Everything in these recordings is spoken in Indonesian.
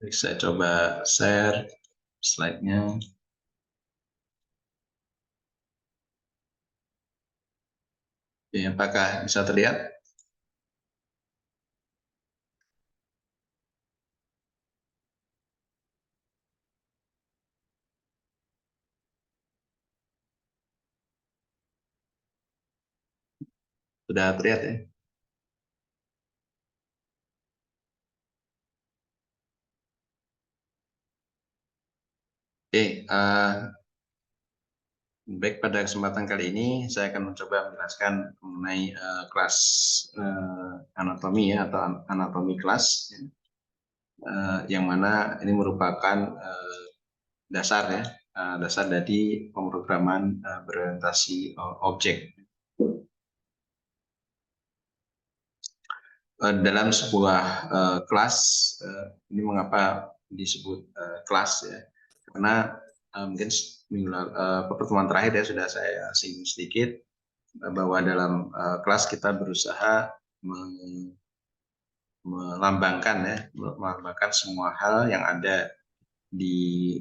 Saya coba share slide-nya. Oke, apakah bisa terlihat? Sudah terlihat ya? Oke, baik, pada kesempatan kali ini saya akan mencoba menjelaskan mengenai kelas anatomi ya, atau anatomi kelas, yang mana ini merupakan dasar ya, dasar dari pemrograman berorientasi objek. Dalam sebuah kelas, ini mengapa disebut kelas ya? Karena mungkin pertemuan terakhir ya sudah saya singgung sedikit bahwa dalam kelas kita berusaha melambangkan semua hal yang ada di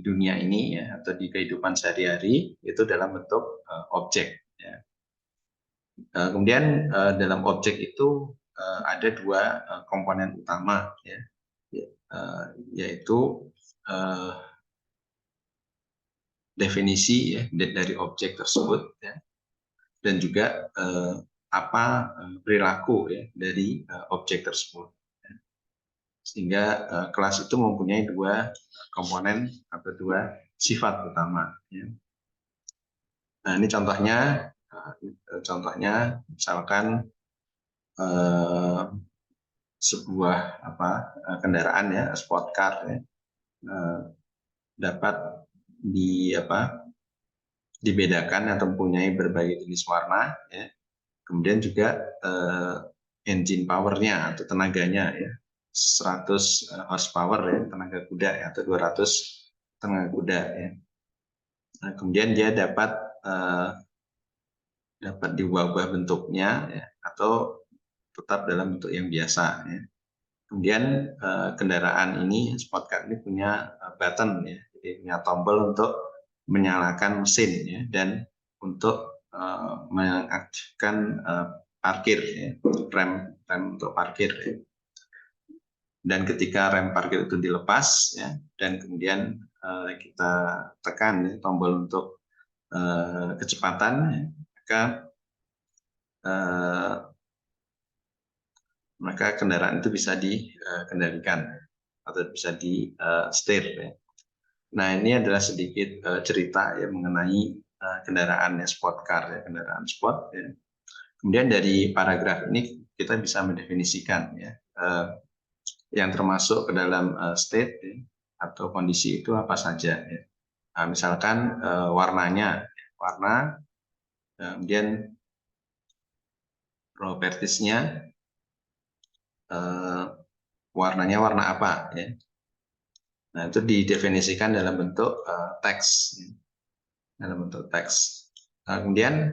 dunia ini ya, atau di kehidupan sehari-hari itu dalam bentuk objek ya. Kemudian dalam objek itu ada dua komponen utama ya, yaitu definisi ya dari objek tersebut ya, dan juga apa perilaku ya dari objek tersebut. Sehingga kelas itu mempunyai dua komponen atau dua sifat utama ya. Nah, ini contohnya misalkan sebuah kendaraan ya, sport car ya, dapat dibedakan atau mempunyai berbagai jenis warna ya. Kemudian juga engine powernya atau tenaganya ya, 100 horsepower ya, tenaga kuda ya, atau 200 tenaga kuda ya. Nah, kemudian dia dapat diubah bentuknya ya, atau tetap dalam bentuk yang biasa ya. Kemudian kendaraan ini, sport car ini punya button ya, jadi punya tombol untuk menyalakan mesin ya, dan untuk mengaktifkan parkir ya, rem untuk parkir ya. Dan ketika rem parkir itu dilepas ya, dan kemudian kita tekan ya, tombol untuk kecepatan ya, maka kendaraan itu bisa dikendalikan atau bisa di setir ya. Nah, ini adalah sedikit cerita ya mengenai kendaraan ya, sport car ya, kendaraan sport ya. Kemudian dari paragraf ini kita bisa mendefinisikan ya yang termasuk ke dalam state ya, atau kondisi itu apa saja ya. Nah, misalkan warnanya, warna, kemudian propertiesnya, warnanya warna apa ya. Nah, itu didefinisikan dalam bentuk teks ya. Dalam bentuk teks. Nah, kemudian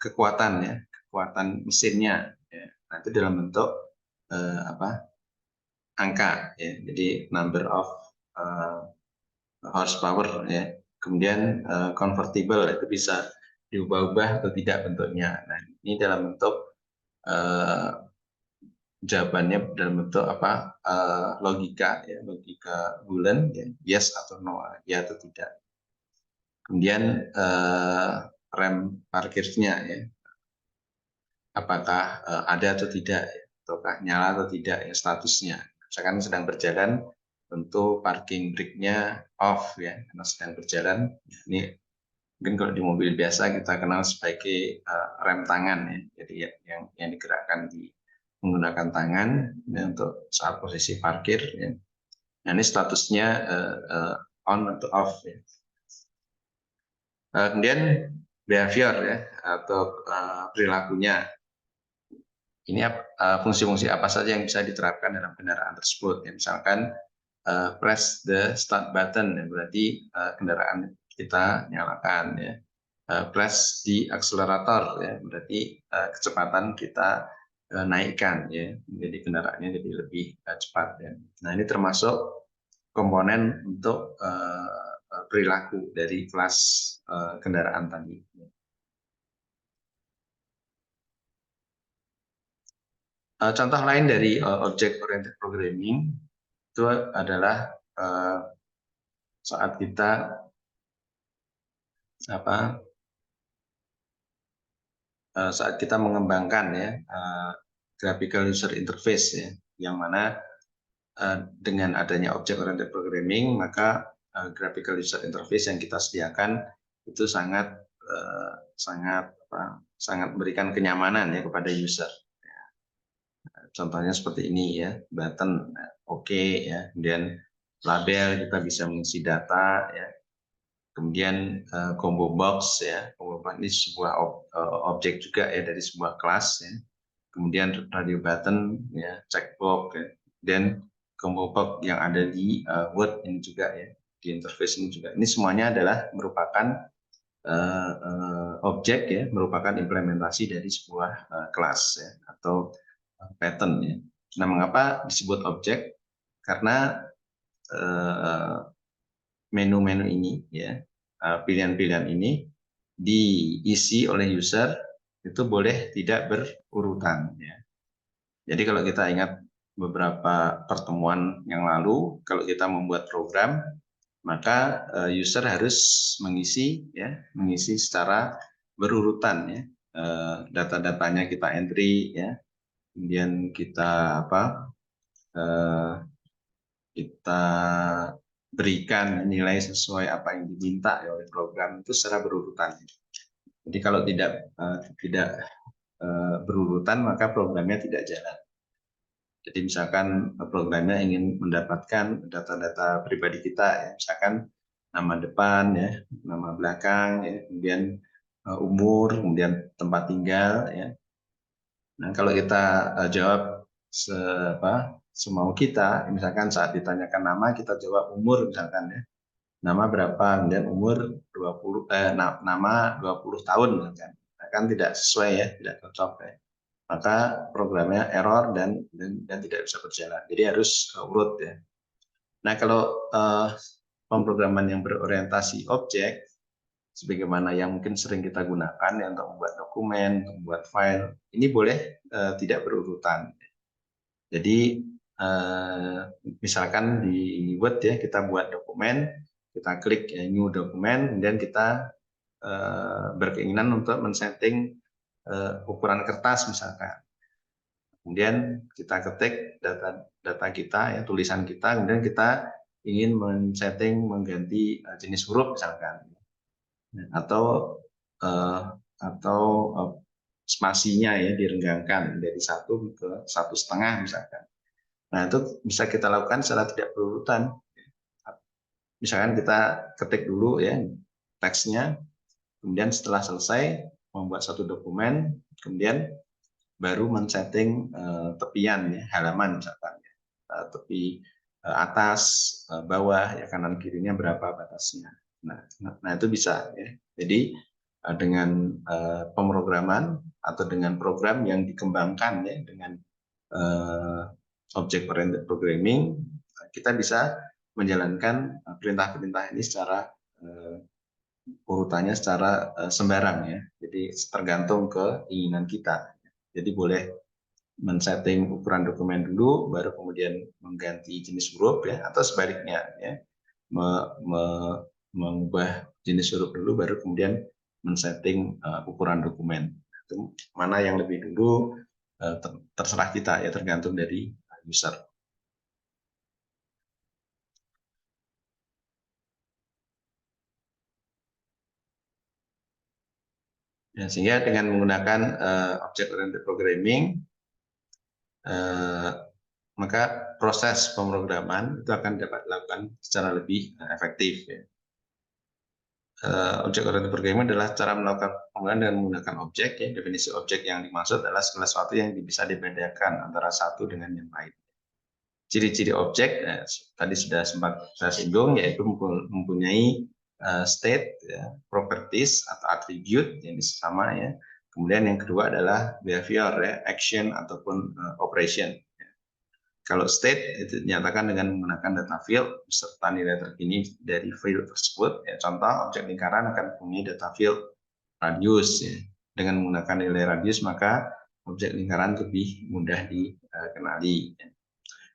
kekuatan ya, kekuatan mesinnya ya. Nah, itu dalam bentuk angka ya. Jadi number of horsepower ya. Kemudian convertible itu bisa diubah-ubah atau tidak bentuknya. Nah, ini dalam bentuk jawabannya dalam bentuk logika ya, logika boolean ya, yes atau no, ya atau tidak. Kemudian rem parkirnya ya, apakah ada atau tidak, ataukah nyala atau tidak ya, statusnya. Misalkan sedang berjalan, tentu parking brake-nya off ya, karena sedang berjalan. Ini mungkin kalau di mobil biasa kita kenal sebagai rem tangan ya, jadi yang digerakkan menggunakan tangan ya, untuk saat posisi parkir ya. Nah, ini statusnya on atau off ya. Kemudian behavior ya, atau perilakunya. Ini fungsi-fungsi apa saja yang bisa diterapkan dalam kendaraan tersebut ya. Misalkan press the start button ya, berarti kendaraan kita nyalakan ya. Press di akselerator ya, berarti kecepatan kita naikkan ya, jadi kendaraannya jadi lebih cepat ya. Nah ini termasuk komponen untuk perilaku dari kelas kendaraan tadi. Contoh lain dari object oriented programming itu adalah saat kita mengembangkan ya graphical user interface ya, yang mana dengan adanya object oriented programming maka graphical user interface yang kita sediakan itu sangat memberikan kenyamanan ya kepada user. Contohnya seperti ini ya, button oke ya, kemudian label kita bisa mengisi data ya, kemudian combo box ya, combo box ini sebuah objek juga ya dari sebuah kelas ya, kemudian radio button ya, checkbox ya, dan combo box yang ada di Word ini juga ya, di interface ini juga, ini semuanya adalah merupakan objek ya, merupakan implementasi dari sebuah kelas ya, atau pattern ya. Nah, mengapa disebut objek? Karena menu-menu ini ya, pilihan-pilihan ini diisi oleh user itu boleh tidak berurutan ya. Jadi kalau kita ingat beberapa pertemuan yang lalu, kalau kita membuat program, maka user harus mengisi secara berurutan ya, data-datanya kita entry ya, kemudian kita kita berikan nilai sesuai apa yang diminta oleh program itu secara berurutan. Jadi kalau tidak berurutan maka programnya tidak jalan. Jadi misalkan programnya ingin mendapatkan data-data pribadi kita, ya, misalkan nama depan, ya, nama belakang, ya, kemudian umur, kemudian tempat tinggal, ya. Nah kalau kita jawab semau kita, misalkan saat ditanyakan nama kita jawab umur misalkan ya, nama berapa, kemudian umur 20, nama 20 tahun misalkan, nah, kan tidak sesuai ya, tidak cocok ya. Maka programnya error dan tidak bisa berjalan. Jadi harus urut ya. Nah kalau pemrograman yang berorientasi objek, sebagaimana yang mungkin sering kita gunakan ya, untuk membuat dokumen, untuk membuat file, ini boleh tidak berurutan. Jadi misalkan di Word ya, kita buat dokumen, kita klik new dokumen, kemudian kita berkeinginan untuk men-setting ukuran kertas misalkan. Kemudian kita ketik data kita ya, tulisan kita, kemudian kita ingin men-setting mengganti jenis huruf misalkan, atau spasinya ya direnggangkan dari 1 ke 1,5 misalkan. Nah itu bisa kita lakukan secara tidak berurutan. Misalkan kita ketik dulu ya teksnya, kemudian setelah selesai membuat satu dokumen, kemudian baru men-setting tepian ya, halaman misalkan ya, tepi atas, bawah ya, kanan kirinya berapa batasnya. Nah itu bisa ya. Jadi dengan pemrograman atau dengan program yang dikembangkan ya dengan object oriented programming, kita bisa menjalankan perintah-perintah ini secara urutannya secara sembarang ya. Jadi tergantung keinginan kita. Jadi boleh men-setting ukuran dokumen dulu, baru kemudian mengganti jenis huruf ya, atau sebaliknya ya, mengubah jenis huruf dulu, baru kemudian men-setting ukuran dokumen. Itu mana yang lebih dulu terserah kita ya, tergantung dari user. Ya, sehingga dengan menggunakan object oriented programming, maka proses pemrograman itu akan dapat dilakukan secara lebih efektif. Ya. Object oriented programming adalah cara melakukan pemrograman dengan menggunakan objek. Ya. Definisi objek yang dimaksud adalah segala sesuatu yang bisa dibedakan antara satu dengan yang lain. Ciri-ciri objek tadi sudah sempat saya singgung, yaitu mempunyai state, ya, properties atau attribute yang sama ya. Kemudian yang kedua adalah behavior, ya, action ataupun operation. Kalau state itu dinyatakan dengan menggunakan data field beserta nilai terkini dari field tersebut. Ya, contoh objek lingkaran akan mempunyai data field radius. Ya. Dengan menggunakan nilai radius maka objek lingkaran lebih mudah dikenali. Ya.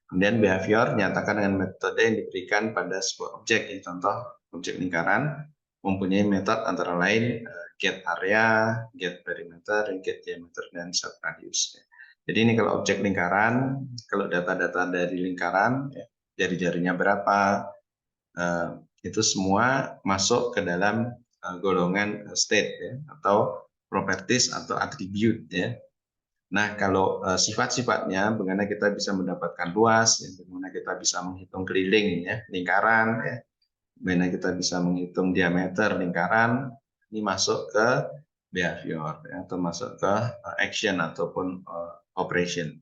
Kemudian behavior dinyatakan dengan metode yang diberikan pada sebuah objek. Ya. Contoh objek lingkaran mempunyai metode antara lain get area, get perimeter, get diameter, dan set radius. Jadi ini kalau objek lingkaran, kalau data-data dari lingkaran, ya, jari-jarinya berapa, itu semua masuk ke dalam golongan state, ya, atau properties atau attribute. Ya. Nah, kalau sifat-sifatnya, bagaimana kita bisa mendapatkan luas, ya, bagaimana kita bisa menghitung keliling, ya, lingkaran, ya, bagaimana kita bisa menghitung diameter lingkaran, ini masuk ke behavior, ya, atau masuk ke action ataupun operation.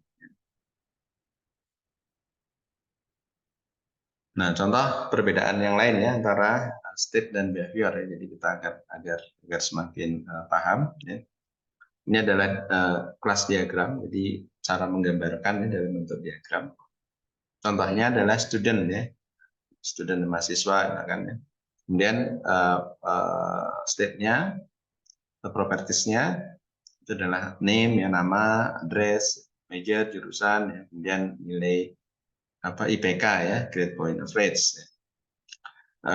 Nah, contoh perbedaan yang lain ya antara state dan behavior, ya. Jadi kita agar semakin paham. Ya. Ini adalah kelas diagram, jadi cara menggambarkan, ya, dalam bentuk diagram. Contohnya adalah student, ya, student mahasiswa, kan. Ya. Kemudian state-nya, properties-nya itu adalah name, ya, nama, address, major, jurusan, ya, kemudian nilai IPK, ya, grade point average. Ya.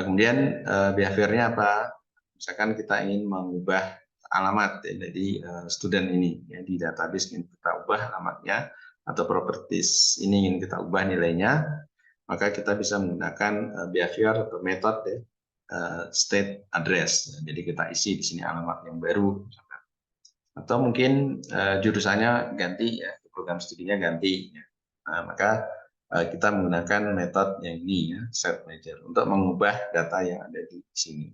Kemudian behaviornya apa? Misalkan kita ingin mengubah alamat, ya, dari student ini, ya, di database ingin kita ubah alamatnya, atau properties ini ingin kita ubah nilainya, maka kita bisa menggunakan behavior atau metode, ya, state address. Jadi kita isi di sini alamat yang baru, atau mungkin jurusannya ganti, ya, program studinya ganti, ya. Nah, maka kita menggunakan metode yang ini, ya, set major, untuk mengubah data yang ada di sini.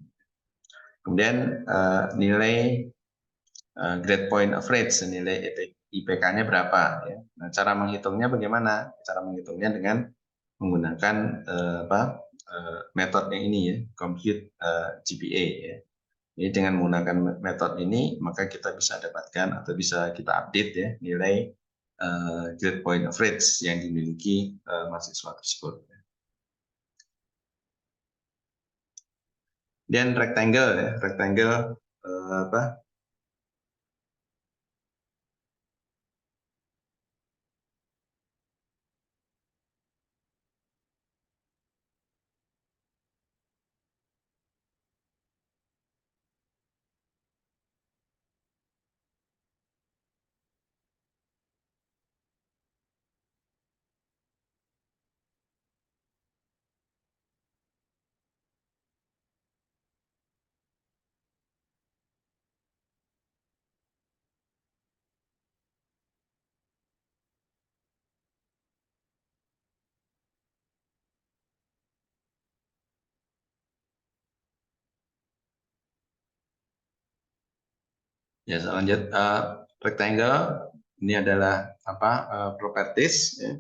Kemudian nilai grade point average, nilai IPK-nya berapa, ya. Nah, cara menghitungnya bagaimana? Cara menghitungnya dengan menggunakan metode yang ini, ya, compute GPA, ya. Jadi dengan menggunakan metode ini maka kita bisa dapatkan atau bisa kita update, ya, nilai grade point average yang dimiliki mahasiswa tersebut. Dan rectangle, ya, rectangle ya, selanjut rectangle ini adalah properties, ya.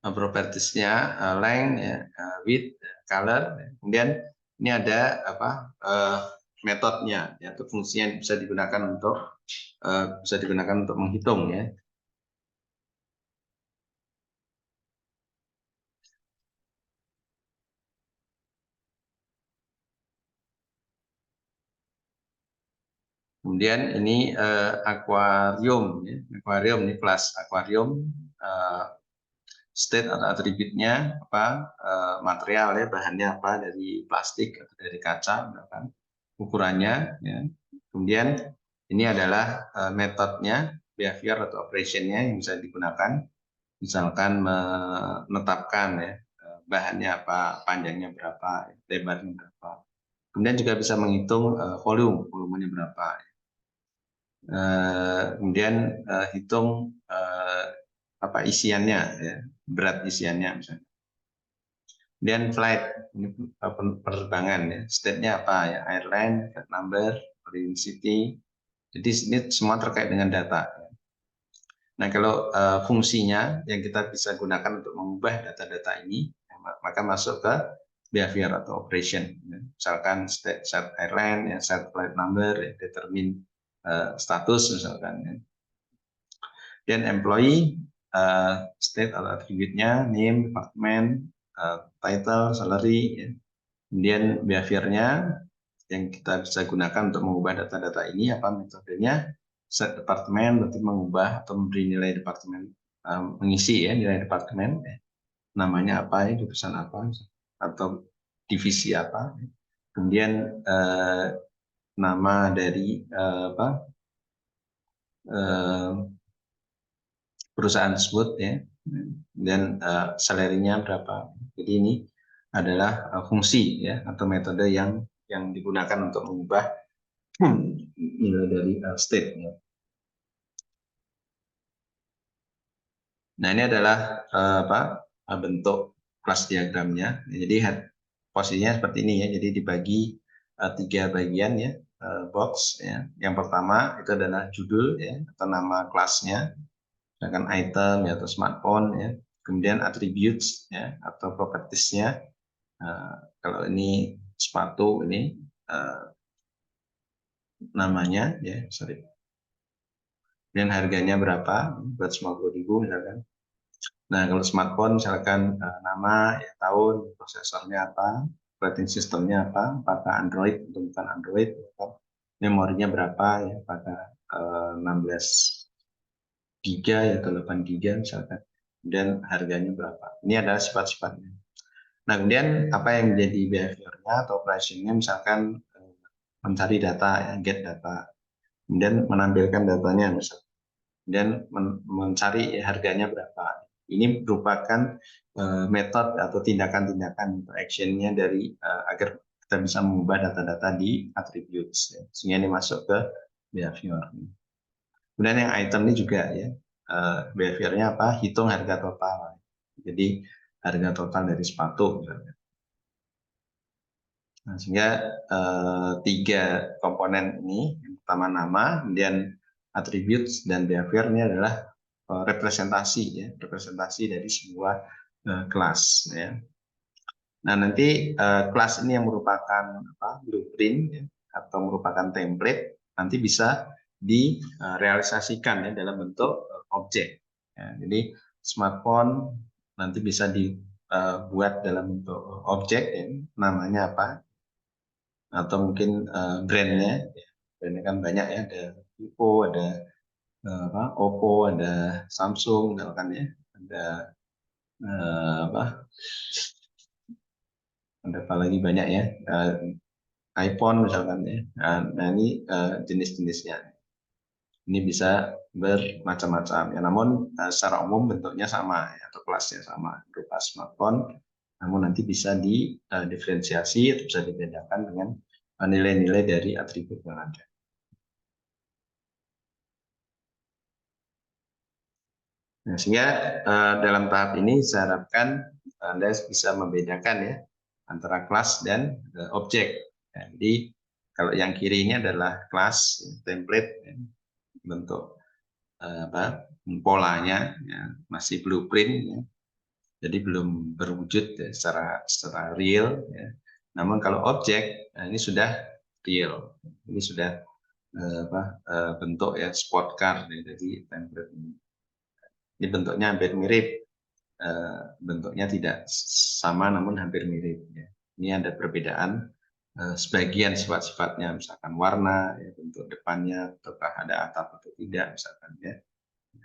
Propertiesnya length, ya, width, color, ya. Kemudian ini ada metodenya, ya, atau fungsinya bisa digunakan untuk menghitung, ya. Kemudian ini akuarium, ya. Akuarium ini kelas akuarium, state atau atributnya material, ya, bahannya apa, dari plastik atau dari kaca, misalkan ukurannya, ya. Kemudian ini adalah metodenya, behavior atau operationnya yang bisa digunakan, misalkan menetapkan, ya, bahannya apa, panjangnya berapa, lebarnya berapa. Kemudian juga bisa menghitung volumenya berapa. Kemudian hitung isiannya, ya, berat isiannya misalnya. Kemudian flight, ini penerbangan, ya, state-nya apa, ya, airline, flight number, velocity. Jadi ini semua terkait dengan data. Nah, kalau fungsinya yang kita bisa gunakan untuk mengubah data-data ini, maka masuk ke behavior atau operation. Misalkan set airline, ya, set flight number, ya, determine status misalkan. Ya. Dan employee state atau attribute-nya, name, department, title, salary. Ya. Kemudian behavior-nya yang kita bisa gunakan untuk mengubah data-data ini apa metodenya? Set department berarti mengubah atau memberi nilai departemen, mengisi ya nilai departemen, namanya apa ya, jurusan apa atau divisi apa. Kemudian nama dari perusahaan tersebut ya, dan salary-nya berapa. Jadi ini adalah fungsi ya atau metode yang digunakan untuk mengubah nilai dari state. Ya. Nah ini adalah bentuk kelas diagramnya. Jadi posisinya seperti ini ya. Jadi dibagi 3 bagian ya, box ya. Yang pertama itu adalah judul ya atau nama kelasnya, sedangkan item ya atau smartphone ya. Kemudian attributes ya atau propertiesnya. Kalau ini sepatu ini namanya ya, sorry. Dan harganya berapa? 250.000 misalkan. Nah, kalau smartphone misalkan nama, ya, tahun, prosesornya apa, operating systemnya apa, apakah Android atau bukan Android, atau memorinya berapa, ya, apakah 16 giga ya, atau 8 giga misalkan, dan harganya berapa. Ini adalah sifat-sifatnya. Nah, kemudian apa yang menjadi behaviornya atau operationnya, misalkan mencari data, ya, get data, kemudian menampilkan datanya, misalkan, dan mencari harganya berapa. Ini merupakan metode atau tindakan-tindakan atau actionnya dari agar kita bisa mengubah data-data di attributes, ya, sehingga ini masuk ke behavior. Kemudian yang item ini juga ya, behaviornya apa? Hitung harga total. Jadi harga total dari sepatu misalnya. Nah, sehingga 3 komponen ini, yang pertama nama, kemudian attributes dan behavior ini adalah representasi ya, representasi dari sebuah kelas ya. Nah, nanti kelas ini yang merupakan blueprint ya, atau merupakan template nanti bisa direalisasikan ya dalam bentuk objek. Ya, jadi smartphone nanti bisa dibuat dalam bentuk objek ya, namanya apa, atau mungkin brandnya. Brandnya kan banyak ya, ada Vivo, ada Oppo, ada Samsung misalkan ya, ada ada apa lagi banyak ya, iPhone misalkan ya. Nah ini jenis-jenisnya. Ini bisa bermacam-macam ya, namun secara umum bentuknya sama ya, atau kelasnya sama berupa smartphone. Namun nanti bisa diferensiasi atau bisa dibedakan dengan nilai-nilai dari atribut yang ada. Nah, sehingga dalam tahap ini saya harapkan Anda bisa membedakan ya antara kelas dan objek. Ya, jadi kalau yang kiri ini adalah kelas template ya, bentuk polanya ya, masih blueprint ya. Jadi belum berwujud ya, secara real ya. Namun kalau objek ini sudah real. Ini sudah bentuk ya sport car ya, dari template ini. Ini bentuknya hampir mirip, bentuknya tidak sama namun hampir mirip. Ya. Ini ada perbedaan sebagian sifat-sifatnya, misalkan warna, ya, bentuk depannya, ataukah ada atap atau tidak, misalkan ya.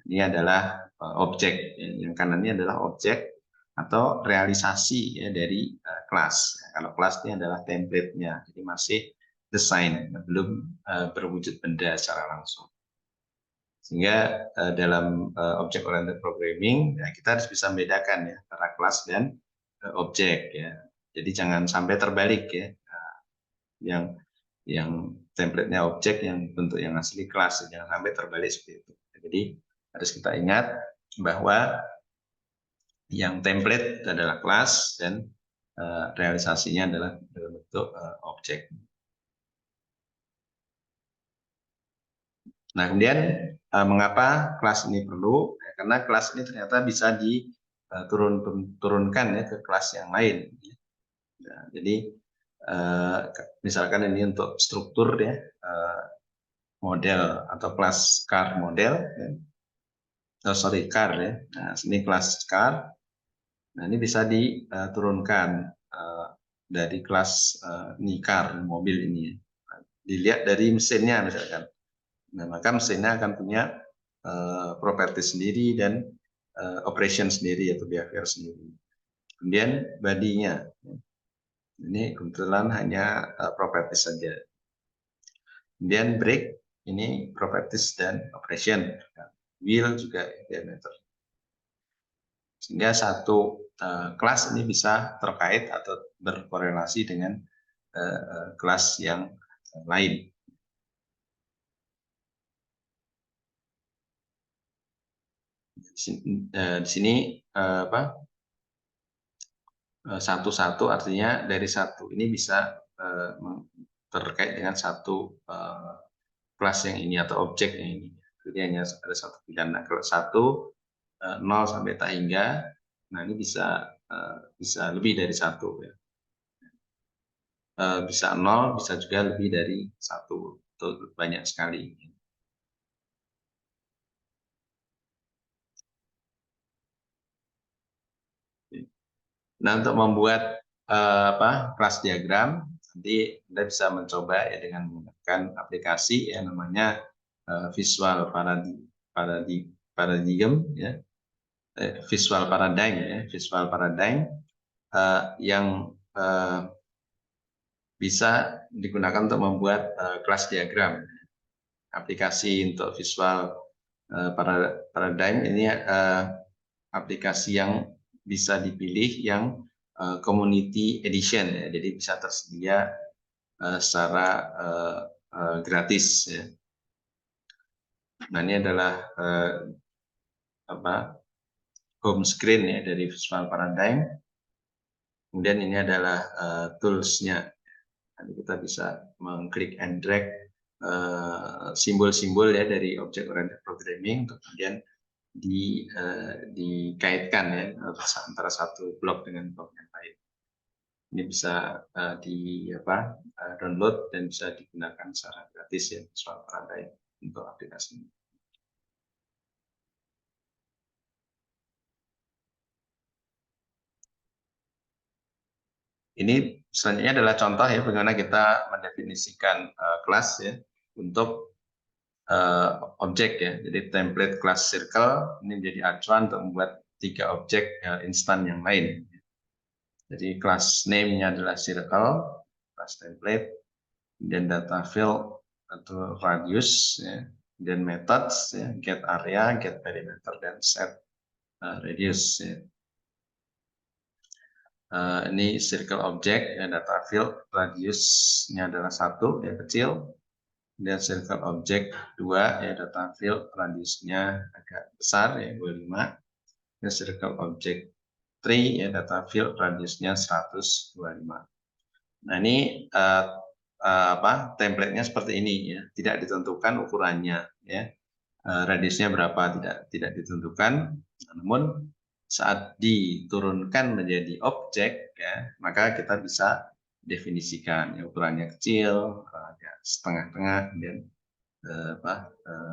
Ini adalah objek, yang kanan ini adalah objek atau realisasi ya dari kelas. Kalau kelas ini adalah template-nya, jadi masih desain, belum berwujud benda secara langsung. Sehingga dalam object oriented programming ya, kita harus bisa membedakan ya antara kelas dan objek ya. Jadi jangan sampai terbalik ya. Yang template-nya objek, yang bentuk yang asli kelas, jangan sampai terbalik seperti itu. Jadi harus kita ingat bahwa yang template adalah kelas dan realisasinya adalah dalam bentuk objek. Nah, kemudian mengapa kelas ini perlu? Ya, karena kelas ini ternyata bisa diturunkan ya ke kelas yang lain. Nah, jadi misalkan ini untuk struktur ya, model atau kelas car model, ya. Oh, sorry, car ya. Nah, ini kelas car. Nah, ini bisa diturunkan dari kelas ini car, mobil ini. Dilihat dari mesinnya misalkan. Nah, maka mesinnya akan punya properti sendiri dan operation sendiri atau behavior sendiri. Kemudian bodinya, ini kebetulan hanya properties saja. Kemudian brake, ini properties dan operation. Wheel juga diameter. Sehingga satu kelas ini bisa terkait atau berkorelasi dengan kelas yang lain. Di sini satu-satu artinya dari satu ini bisa terkait dengan satu kelas yang ini atau objek yang ini. Jadi hanya ada satu pilihan. Nah, kalau satu 0 sampai tak hingga, nah ini bisa lebih dari satu ya. Bisa 0, bisa juga lebih dari satu, atau banyak sekali. Nah, untuk membuat kelas diagram, nanti Anda bisa mencoba ya dengan menggunakan aplikasi yang namanya Visual Paradigm ya, Visual Paradigm ya, Visual Paradigm yang bisa digunakan untuk membuat kelas diagram. Aplikasi untuk Visual Paradigm ini aplikasi yang bisa dipilih yang community edition ya, jadi bisa tersedia secara gratis ya. Nah, ini adalah home screen ya dari Visual Paradigm. Kemudian ini adalah tools-nya. Nanti kita bisa mengklik and drag simbol-simbol ya dari object oriented programming untuk kemudian dikaitkan ya antara satu blok dengan blok yang lain. Ini bisa download dan bisa digunakan secara gratis ya Visual Paradigm untuk aplikasi ini. Ini selanjutnya adalah contoh ya bagaimana kita mendefinisikan kelas ya untuk objek ya. Jadi template class circle ini menjadi acuan untuk membuat 3 objek instan yang lain. Jadi class name-nya adalah circle, class template, kemudian data field atau radius, ya, dan methods, ya, get area, get perimeter, dan set radius. Ya. Ini circle object, ya, data field, radiusnya adalah 1, ya kecil, dan circle object 2, ya data field, radiusnya agak besar, ya 25, dan circle object 3, ya data field, radiusnya 125. Nah, ini template-nya seperti ini ya, tidak ditentukan ukurannya ya. Radiusnya berapa tidak ditentukan, namun saat diturunkan menjadi objek ya, maka kita bisa definisikan ya, ukurannya kecil, ya, setengah-tengah, dan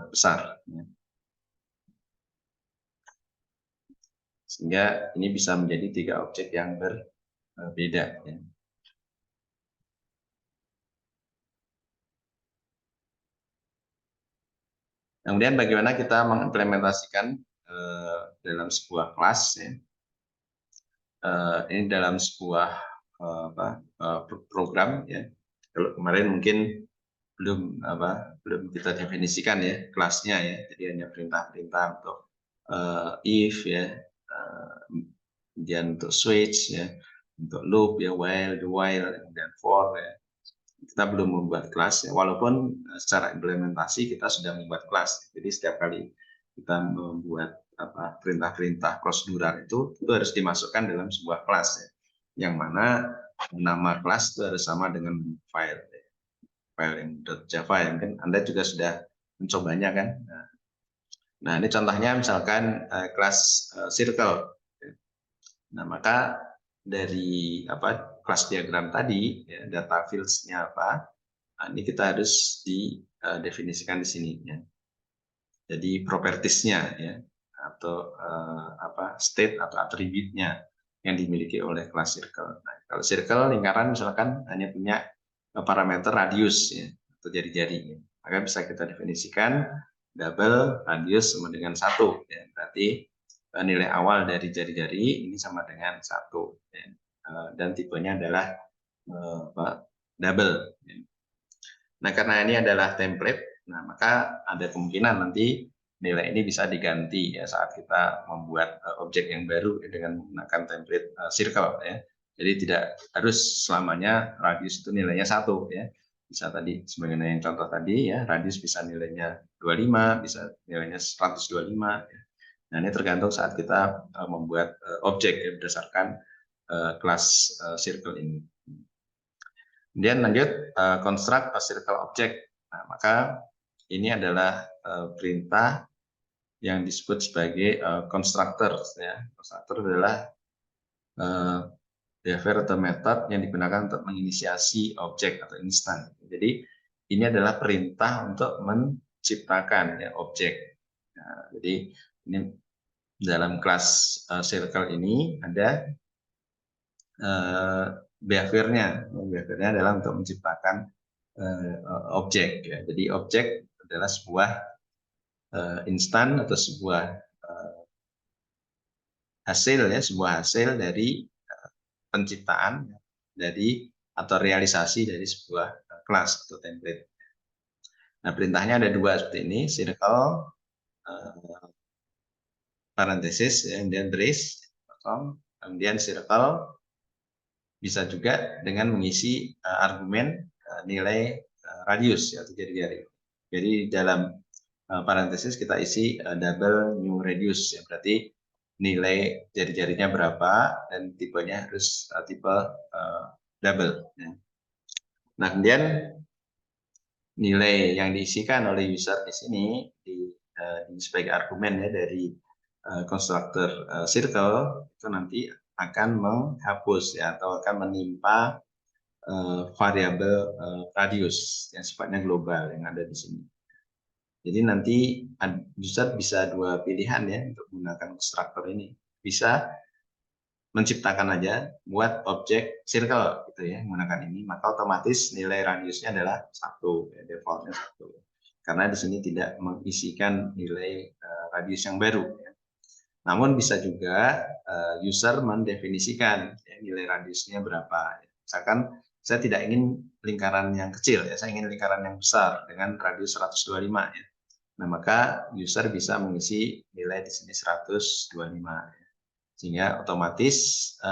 besar ya. Sehingga ini bisa menjadi 3 objek yang berbeda ya. Kemudian bagaimana kita mengimplementasikan dalam sebuah kelas ya. Ini dalam sebuah program ya. Kalau kemarin mungkin belum kita definisikan ya kelasnya ya. Jadi hanya perintah-perintah untuk if ya, kemudian untuk switch ya, untuk loop ya, while, the while, dan for ya. Kita belum membuat kelas ya, walaupun secara implementasi kita sudah membuat kelas. Jadi setiap kali kita membuat perintah-perintah prosedural itu harus dimasukkan dalam sebuah kelas ya, yang mana nama kelas itu harus sama dengan file ya. File yang .java yang kan Anda juga sudah mencobanya kan. Nah, ini contohnya misalkan kelas circle. Nah, maka dari kelas diagram tadi, ya, data fields-nya apa, nah, ini kita harus didefinisikan di sini, ya. Jadi propertiesnya, ya, atau state atau atributnya yang dimiliki oleh kelas circle. Nah, kalau circle lingkaran misalkan hanya punya parameter radius, ya, atau jari-jari, ya. Maka bisa kita definisikan double radius sama dengan 1, ya. Berarti nilai awal dari jari-jari ini sama dengan 1, ya. Dan tipenya adalah double, ya. Nah, karena ini adalah template, nah maka ada kemungkinan nanti nilai ini bisa diganti ya saat kita membuat objek yang baru ya, dengan menggunakan template circle, ya. Jadi tidak harus selamanya radius itu nilainya 1, ya. Bisa tadi sebagaimana yang contoh tadi, ya, radius bisa nilainya 25, bisa nilainya 125, ya. Nah, ini tergantung saat kita membuat objek ya, berdasarkan kelas circle ini. Kemudian lanjut construct a circle object. Nah, maka ini adalah perintah yang disebut sebagai constructor, ya. Constructor adalah behavior atau method yang digunakan untuk menginisiasi objek atau instan. Jadi ini adalah perintah untuk menciptakan ya, objek. Nah, jadi ini dalam kelas circle ini ada behaviornya. Behaviornya adalah untuk menciptakan objek, ya. Jadi objek adalah sebuah instan atau sebuah hasil, ya, sebuah hasil dari penciptaan dari atau realisasi dari sebuah kelas atau template. Nah, perintahnya ada dua seperti ini, circle parenthesis, ya, kemudian brace kosong, kemudian circle bisa juga dengan mengisi argumen nilai radius ya, atau jari-jari. Jadi dalam parenthesis kita isi double new radius, ya, berarti nilai jari-jarinya berapa dan tipenya harus tipe double, ya. Nah, kemudian nilai yang diisikan oleh user di sini sebagai argumen ya dari konstruktor circle itu nanti akan menghapus ya atau akan menimpa variabel radius yang sifatnya global yang ada di sini. Jadi nanti user bisa dua pilihan ya untuk menggunakan konstruktor ini. Bisa menciptakan aja buat objek circle gitu ya menggunakan ini, maka otomatis nilai radiusnya adalah 1, ya, defaultnya 1. Karena di sini tidak mengisikan nilai radius yang baru, ya. Namun bisa juga user mendefinisikan ya, nilai radiusnya berapa. Misalkan saya tidak ingin lingkaran yang kecil ya, saya ingin lingkaran yang besar dengan radius 125 ya. Nah, maka user bisa mengisi nilai di sini 125 ya. Sehingga otomatis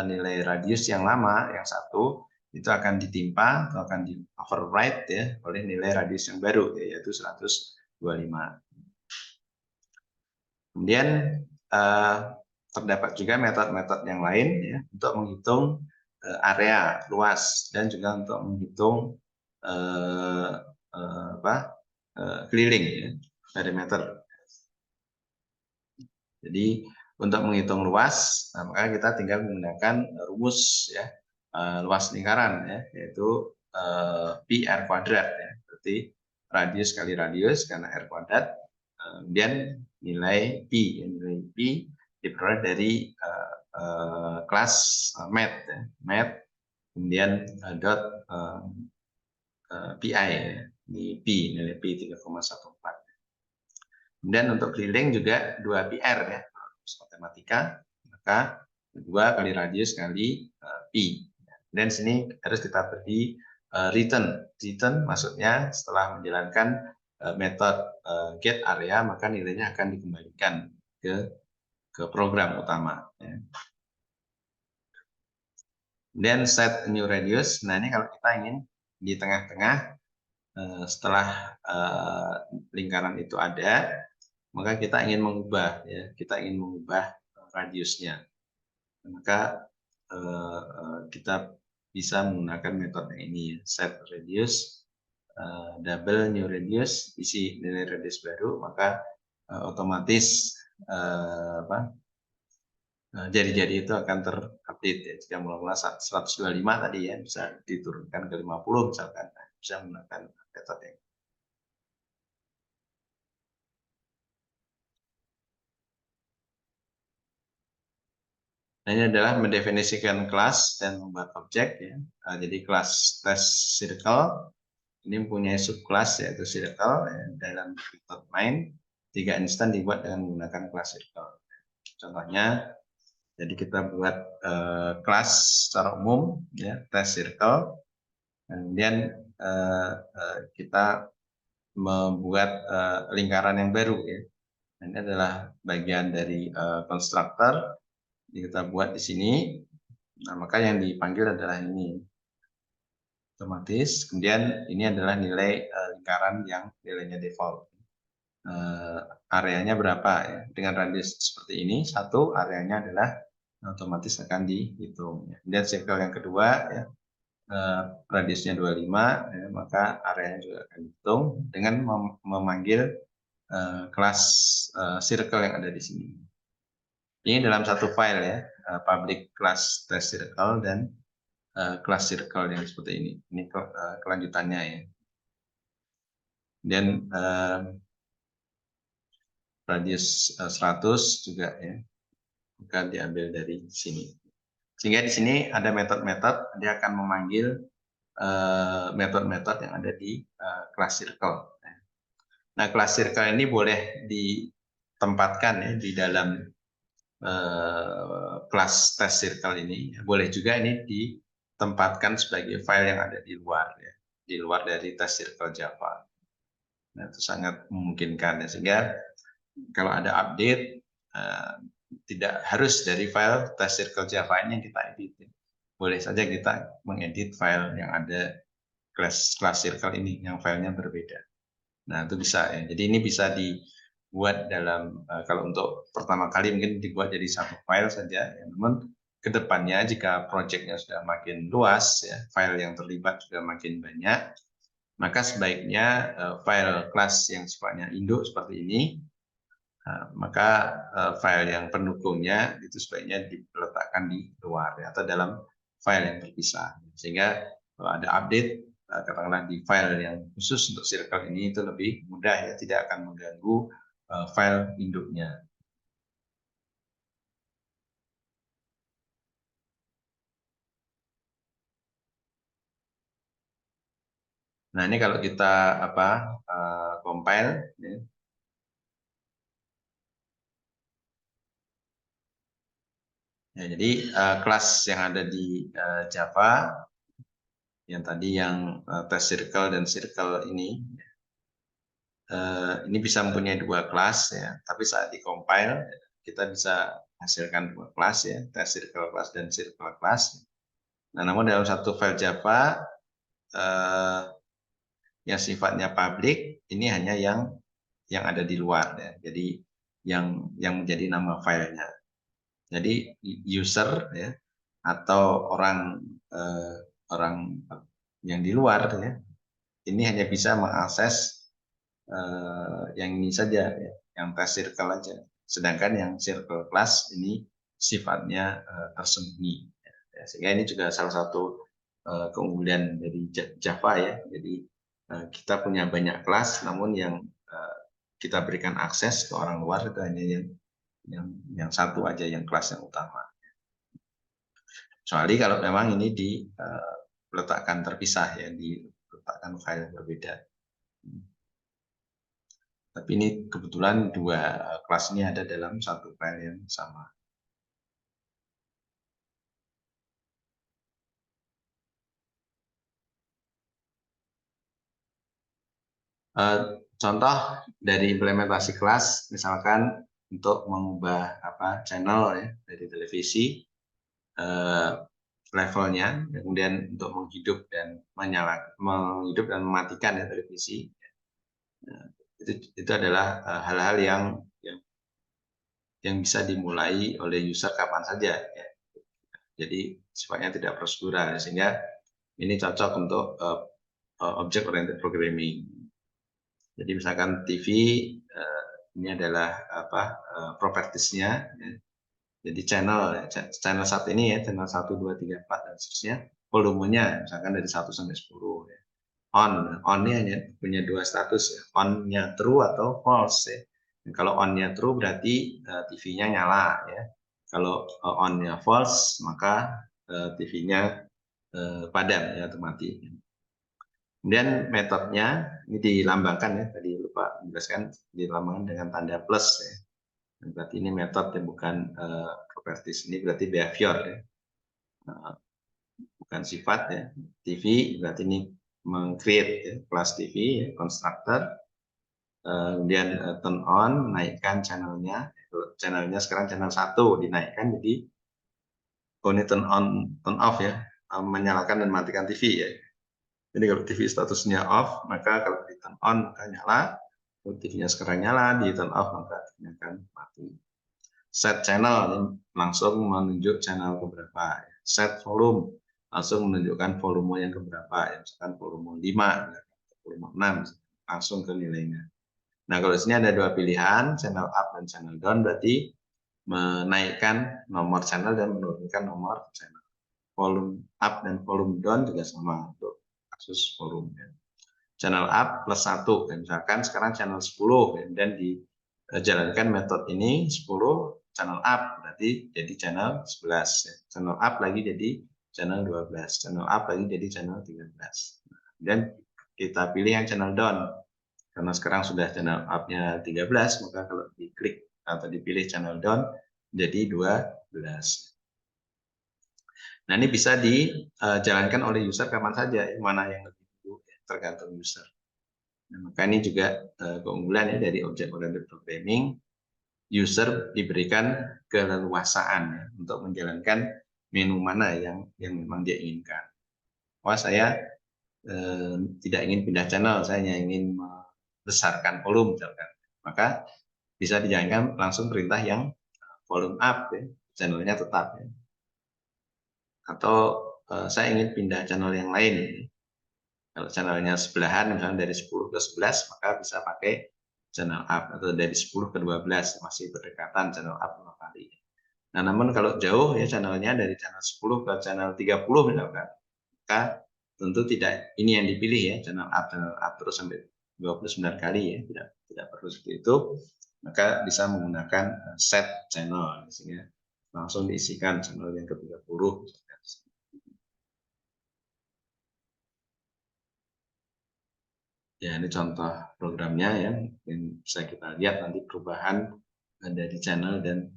nilai radius yang lama yang 1 itu akan ditimpa atau akan di override ya oleh nilai radius yang baru yaitu 125. Kemudian terdapat juga metode-metode yang lain ya untuk menghitung area luas dan juga untuk menghitung keliling ya, perimeter. Jadi untuk menghitung luas, nah, maka kita tinggal menggunakan rumus ya luas lingkaran ya, yaitu pi r kuadrat ya. Berarti radius kali radius karena r kuadrat, kemudian nilai pi, nilai pi diperoleh dari kelas math ya. Math kemudian dot pi ya. Di pi, nilai pi 3,14. Kemudian untuk keliling juga 2 PR ya, matematika, maka 2 kali radius kali pi. Dan sini harus kita beri return. Return maksudnya setelah menjalankan metode get area, maka nilainya akan dikembalikan ke program utama. Ya. Dan set new radius, nah ini kalau kita ingin di tengah-tengah setelah lingkaran itu ada, maka kita ingin mengubah ya, kita ingin mengubah radiusnya, maka kita bisa menggunakan metode ini set radius double new radius, isi nilai radius baru, maka otomatis jari-jari itu akan terupdate ya. Jika mula-mula 125 tadi ya bisa diturunkan ke 50 misalkan, bisa menggunakan metode yang. Nah, ini adalah mendefinisikan kelas dan membuat objek ya. Jadi kelas test circle ini mempunyai subkelas yaitu circle ya, dalam method main 3 instan dibuat dengan menggunakan kelas circle. Contohnya, jadi kita buat kelas secara umum ya test circle, kemudian kita membuat lingkaran yang baru ya. Ini adalah bagian dari konstruktor. Kita buat di sini. Nah, maka yang dipanggil adalah ini otomatis. Kemudian ini adalah nilai lingkaran yang nilainya default. Areanya berapa ya? Dengan radius seperti ini, satu areanya adalah otomatis akan dihitung. Kemudian circle yang kedua ya, radiusnya 25, ya, maka areanya juga akan dihitung dengan memanggil kelas circle yang ada di sini. Ini dalam satu file ya, public class test circle dan class circle yang seperti ini. Ini kelanjutannya ya. Dan radius 100 juga ya, akan diambil dari sini. Sehingga di sini ada metode-metode, dia akan memanggil metode-metode yang ada di class circle. Nah, class circle ini boleh ditempatkan ya di dalam kelas test circle ini. Boleh juga ini ditempatkan sebagai file yang ada di luar ya, di luar dari test circle Java. Nah, itu sangat memungkinkan ya, sehingga kalau ada update tidak harus dari file test circle Java ini yang kita edit. Boleh saja kita mengedit file yang ada class circle ini yang filenya berbeda. Nah, itu bisa ya. Jadi ini bisa dibuat dalam kalau untuk pertama kali mungkin dibuat jadi satu file saja ya. Namun kedepannya jika proyeknya sudah makin luas ya, file yang terlibat sudah makin banyak, maka sebaiknya file kelas yang sifatnya induk seperti ini, maka file yang pendukungnya itu sebaiknya diletakkan di luar ya, atau dalam file yang terpisah, sehingga kalau ada update katakanlah di file yang khusus untuk circle ini itu lebih mudah ya, tidak akan mengganggu file induknya. Nah, ini kalau kita compile ya. Ya, jadi kelas yang ada di Java yang tadi yang test circle dan circle ini bisa mempunyai dua kelas ya, tapi saat di-compile kita bisa hasilkan dua kelas ya, test circle class dan circle class. Nah, namun dalam satu file Java yang sifatnya public ini hanya yang ada di luar ya. Jadi yang menjadi nama filenya. Jadi user ya atau orang yang di luar ya, ini hanya bisa mengakses yang ini saja ya, yang test circle aja. Sedangkan yang circle class ini sifatnya tersembunyi. Ya, sehingga ini juga salah satu keunggulan dari Java ya. Jadi kita punya banyak kelas, namun yang kita berikan akses ke orang luar itu hanya yang satu aja, yang kelas yang utama. Kecuali kalau memang ini diletakkan terpisah ya, diletakkan file yang berbeda. Tapi ini kebetulan dua kelas ini ada dalam satu file yang sama. Contoh dari implementasi kelas, misalkan untuk mengubah channel ya, dari televisi, levelnya, kemudian untuk menghidup dan mematikan ya televisi. Nah, itu adalah hal-hal yang bisa dimulai oleh user kapan saja ya. Jadi sifatnya tidak prosedural, sehingga ini cocok untuk object oriented programming. Jadi misalkan TV ini adalah propertiesnya ya. Jadi channel saat ini ya, channel 1, 2, 3, 4 dan seterusnya, volumenya misalkan dari 1 sampai 10 ya. On-nya hanya punya 2 status ya, on-nya true atau false ya. Dan kalau on-nya true berarti TV-nya nyala ya. Kalau on-nya false maka TV-nya padam ya atau mati. Kemudian metodenya ini dilambangkan ya, tadi lupa menjelaskan, dilambangkan dengan tanda plus ya. Berarti ini metode ya, bukan properties, ini berarti behavior ya. Bukan sifat ya. TV berarti ini meng-create ya, kelas TV ya, constructor. Kemudian turn on, naikkan channelnya. Channelnya sekarang channel 1 dinaikkan, jadi ini turn on, turn off ya, menyalakan dan matikan TV ya. Jadi kalau TV statusnya off, maka kalau di turn on maka nyala. Kalau TV-nya sekarang nyala, di turn off maka TV-nya akan mati. Set channel langsung menunjuk channel keberapa. Set volume langsung menunjukkan volume yang keberapa. Misalkan volume 5, volume 6, langsung ke nilainya. Nah, kalau di sini ada dua pilihan, channel up dan channel down, berarti menaikkan nomor channel dan menurunkan nomor channel. Volume up dan volume down juga sama untuk kasus volume. Channel up plus 1, misalkan sekarang channel 10, dan dijalankan metode ini 10 channel up, berarti jadi channel 11. Channel up lagi jadi channel 12, channel up lagi jadi channel 13. Dan kita pilih yang channel down. Karena sekarang sudah channel up-nya 13, maka kalau diklik atau dipilih channel down jadi 12. Nah, ini bisa dijalankan oleh user kapan saja, mana yang lebih dulu, tergantung user. Nah, maka ini juga keunggulan ya dari object-oriented programming, user diberikan keleluasaan ya, untuk menjalankan menu mana yang memang dia inginkan. Wah, saya tidak ingin pindah channel, saya hanya ingin membesarkan volume misalkan. Maka bisa dijalankan langsung perintah yang volume up ya, channelnya tetap ya. Atau saya ingin pindah channel yang lain. Kalau channelnya sebelahan misalnya dari 10 ke 11 maka bisa pakai channel up, atau dari 10 ke 12 masih berdekatan channel up 5 kali. Nah, namun kalau jauh ya channelnya dari channel 10 ke channel 30 misalkan, maka tentu tidak ini yang dipilih ya, channel up terus sampai 29 kali ya, tidak perlu seperti itu. Maka bisa menggunakan set channel sehingga langsung diisikan channel yang ke-30. Ya, ini contoh programnya ya, yang bisa kita lihat nanti perubahan dari channel dan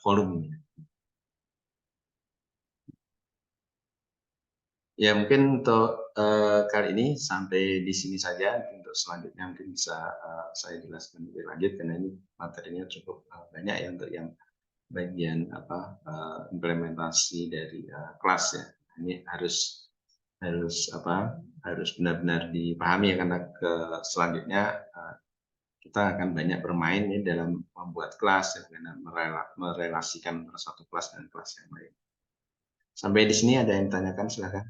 volumenya. Ya, mungkin untuk kali ini sampai di sini saja. Untuk selanjutnya mungkin bisa saya jelaskan lebih lanjut karena ini materinya cukup banyak ya untuk yang bagian implementasi dari kelas ya. Ini harus benar-benar dipahami ya, karena selanjutnya kita akan banyak bermain ya dalam membuat kelas ya, dengan merelasikan satu kelas dengan kelas yang lain. Sampai di sini ada yang ditanyakan, silakan.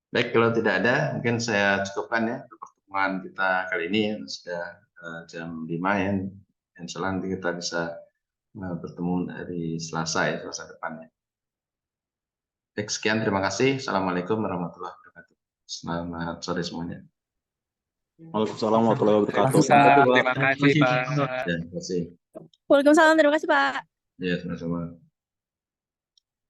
Baik, kalau tidak ada, mungkin saya cukupkan ya untuk pertemuan kita kali ini ya. Sudah jam 5 ya. Insya Allah nanti kita bisa bertemu dari Selasa ya, Selasa depannya. Baik, sekian, terima kasih. Assalamualaikum warahmatullahi wabarakatuh. Selamat sore semuanya. Waalaikumsalam warahmatullahi wabarakatuh. Terima kasih, Pak. Terima kasih, Pak. Ya, terima kasih. Waalaikumsalam, terima kasih Pak. Ya, sama-sama.